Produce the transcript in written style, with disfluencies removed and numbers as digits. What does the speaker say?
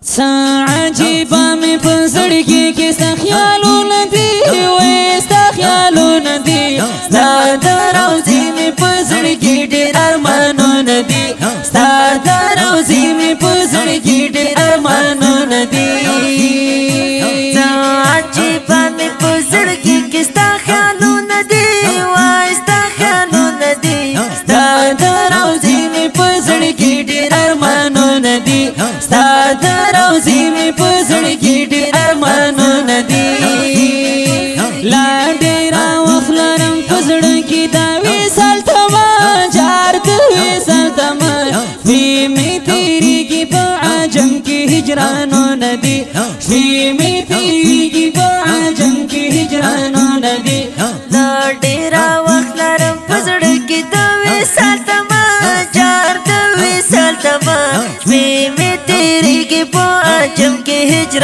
عجيبة من فزرقي كيستا خيالو ندي ويستا خيالو ندي ستا دروزي من فزرقي دير أرمانو ندي ستا دروزي من فزرقي دير أرمانو ندي عجيبة من فزرقي كيستا خيالو ندي ويستا خيالو ندي ستا دروزي من فزرقي دير أرمانو ندي ستا دروزي من فزرقي دير أرمانو ندي لا ډیرا وخلرم فزرقي دا وصال تما جار د وصال تما وی می تیری کی په عجم کې هجرانو ندی وی می تیری کی په عجم کې هجرانو ندی دا ډیرا وخلرم فزرقي دا وصال تما جار د وصال تما وی می تیری کی په عجم کې هجران